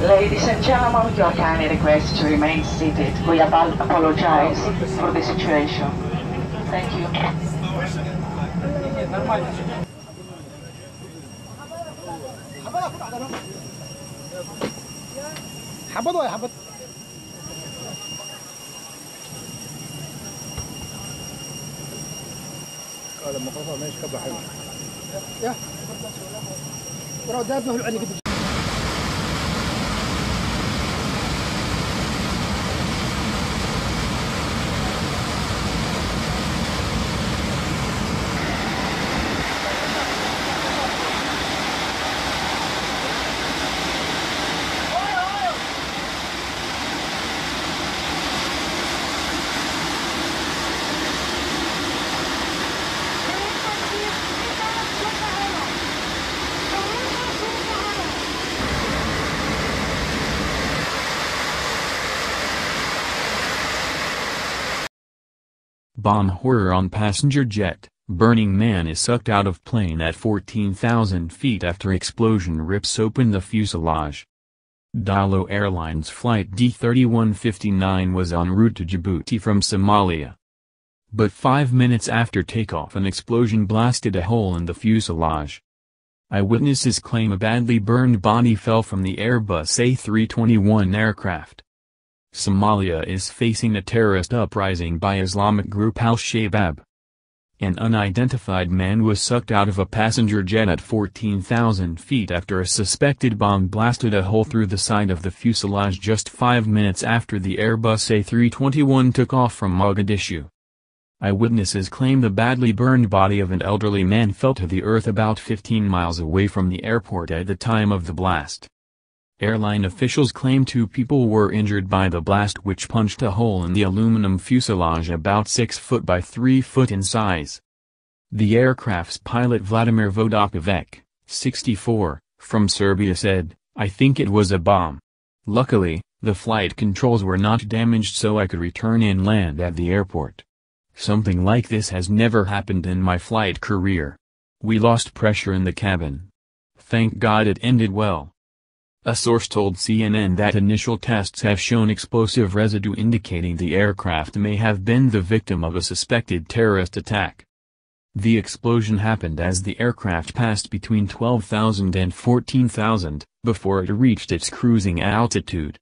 Ladies and gentlemen, you are kindly requested to remain seated. We apologize for the situation. Thank you. قال المقاطعة ماشي كبه حلو يا ورا ده بنقول عليه كده Bomb horror on passenger jet. Burning man is sucked out of plane at 14,000 feet after explosion rips open the fuselage. Daallo Airlines flight D3159 was en route to Djibouti from Somalia. But 5 minutes after takeoff an explosion blasted a hole in the fuselage. Eyewitnesses claim a badly burned body fell from the Airbus A321 aircraft. Somalia is facing a terrorist uprising by Islamic group Al-Shabaab. An unidentified man was sucked out of a passenger jet at 14,000 feet after a suspected bomb blasted a hole through the side of the fuselage just 5 minutes after the Airbus A321 took off from Mogadishu. Eyewitnesses claim the badly burned body of an elderly man fell to the earth about 15 miles away from the airport at the time of the blast. Airline officials claim 2 people were injured by the blast which punched a hole in the aluminum fuselage about 6 foot by 3 foot in size. The aircraft's pilot Vladimir Vodakovic, 64, from Serbia said, "I think it was a bomb. Luckily, the flight controls were not damaged so I could return and land at the airport. Something like this has never happened in my flight career. We lost pressure in the cabin. Thank God it ended well." A source told CNN that initial tests have shown explosive residue indicating the aircraft may have been the victim of a suspected terrorist attack. The explosion happened as the aircraft passed between 12,000 and 14,000, before it reached its cruising altitude.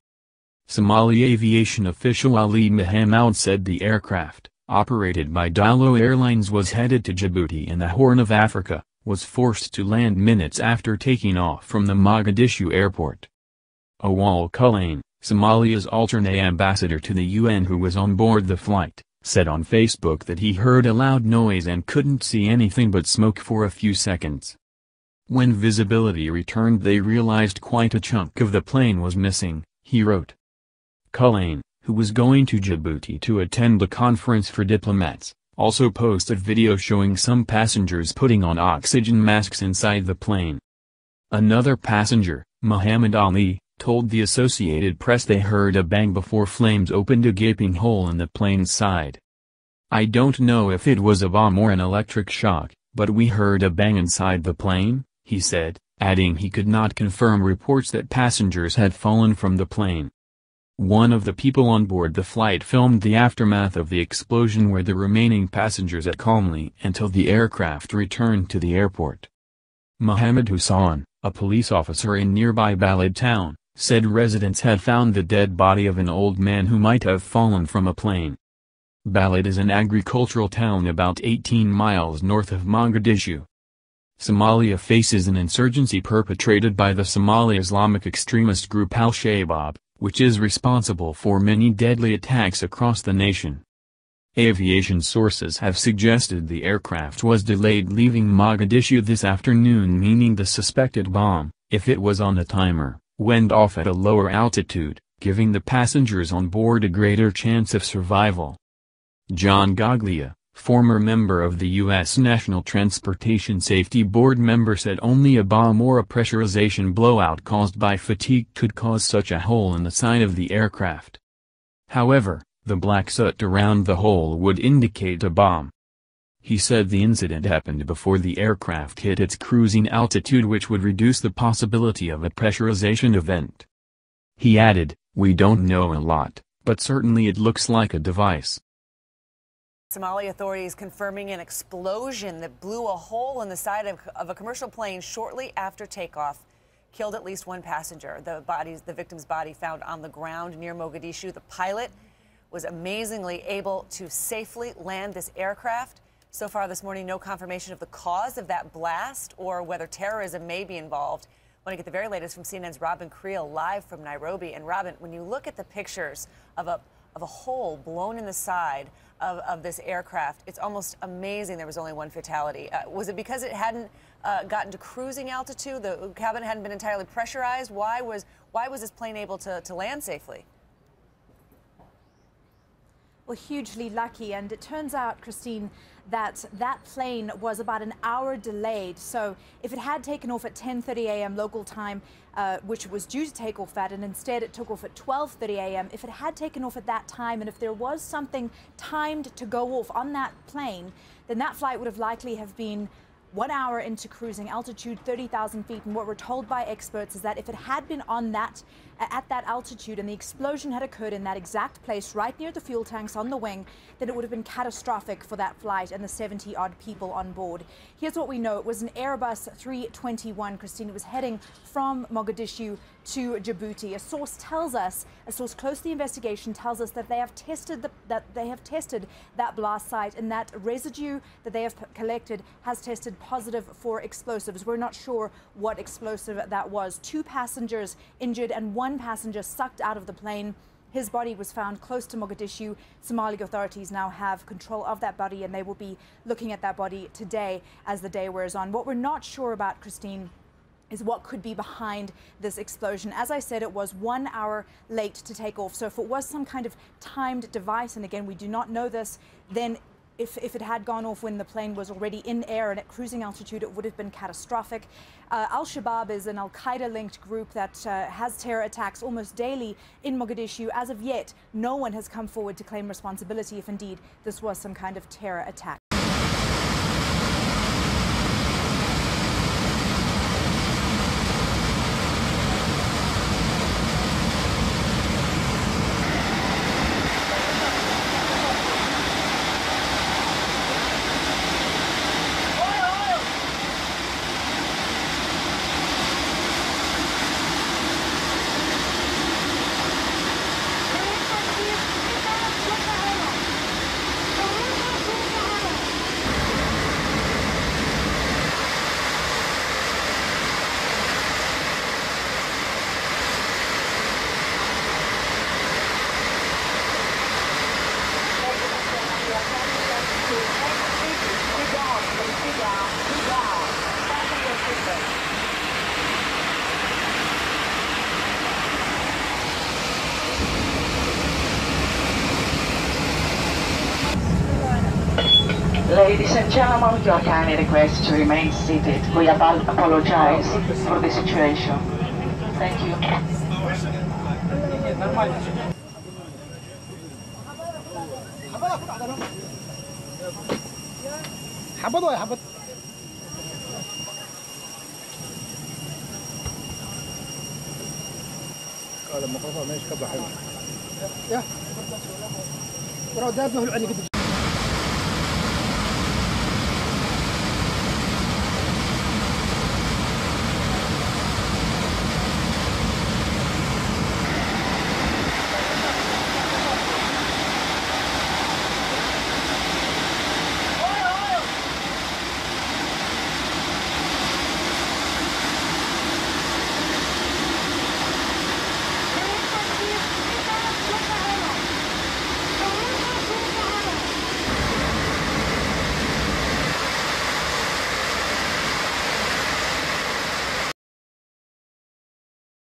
Somali aviation official Ali Mohammed said the aircraft, operated by Daallo Airlines, was headed to Djibouti in the Horn of Africa, was forced to land minutes after taking off from the Mogadishu airport. Awal Kullane, Somalia's alternate ambassador to the UN who was on board the flight, said on Facebook that he heard a loud noise and couldn't see anything but smoke for a few seconds. When visibility returned they realized quite a chunk of the plane was missing, he wrote. Kullane, who was going to Djibouti to attend a conference for diplomats, also posted video showing some passengers putting on oxygen masks inside the plane. Another passenger, Muhammad Ali, told the Associated Press they heard a bang before flames opened a gaping hole in the plane's side. "I don't know if it was a bomb or an electric shock, but we heard a bang inside the plane," he said, adding he could not confirm reports that passengers had fallen from the plane. One of the people on board the flight filmed the aftermath of the explosion where the remaining passengers sat calmly until the aircraft returned to the airport. Mohammed Hussain, a police officer in nearby Balad town, said residents had found the dead body of an old man who might have fallen from a plane. Balad is an agricultural town about 18 miles north of Mogadishu. Somalia faces an insurgency perpetrated by the Somali Islamic extremist group Al-Shabaab, which is responsible for many deadly attacks across the nation. Aviation sources have suggested the aircraft was delayed leaving Mogadishu this afternoon, meaning the suspected bomb, if it was on a timer, went off at a lower altitude, giving the passengers on board a greater chance of survival. John Goglia, former member of the U.S. National Transportation Safety Board member, said only a bomb or a pressurization blowout caused by fatigue could cause such a hole in the side of the aircraft. However, the black soot around the hole would indicate a bomb. He said the incident happened before the aircraft hit its cruising altitude, which would reduce the possibility of a pressurization event. He added, "We don't know a lot, but certainly it looks like a device." Somali authorities confirming an explosion that blew a hole in the side of a commercial plane shortly after takeoff. Killed at least one passenger. The victim's body found on the ground near Mogadishu. The pilot was amazingly able to safely land this aircraft. So far this morning, no confirmation of the cause of that blast or whether terrorism may be involved. I want to get the very latest from CNN's Robin Creel live from Nairobi. And Robin, when you look at the pictures of a hole blown in the side of this aircraft, it's almost amazing there was only one fatality. Was it because it hadn't gotten to cruising altitude? The cabin hadn't been entirely pressurized? Why was this plane able to land safely? Well, hugely lucky. And it turns out, Christine, that plane was about an hour delayed. So if it had taken off at 10:30 a.m. local time, which it was due to take off at, and instead it took off at 12:30 a.m., if it had taken off at that time, and if there was something timed to go off on that plane, then that flight would have likely have been 1 hour into cruising altitude, 30,000 feet. And what we're told by experts is that if it had been on at that altitude and the explosion had occurred in that exact place right near the fuel tanks on the wing, then it would have been catastrophic for that flight and the 70-odd people on board. Here's what we know. It was an Airbus A321, Christine. It was heading from Mogadishu to Djibouti. A source close to the investigation tells us that they have tested that blast site, and that residue that they have collected has tested positive for explosives. We're not sure what explosive that was. 2 passengers injured and 1 passenger sucked out of the plane. His body was found close to Mogadishu. Somali authorities now have control of that body, and they will be looking at that body today as the day wears on. What we're not sure about, Christine, is what could be behind this explosion. As I said, it was 1 hour late to take off. So if it was some kind of timed device, and again, we do not know this, then if it had gone off when the plane was already in air and at cruising altitude, it would have been catastrophic. Al-Shabaab is an Al-Qaeda-linked group that has terror attacks almost daily in Mogadishu. As of yet, no one has come forward to claim responsibility if indeed this was some kind of terror attack. Ladies and gentlemen, you are kindly requested to remain seated. We apologize for the situation. Thank you. حبض ولا حبض قال المقاطعة ماشي كبه حلو يا ورا دابه العلي قد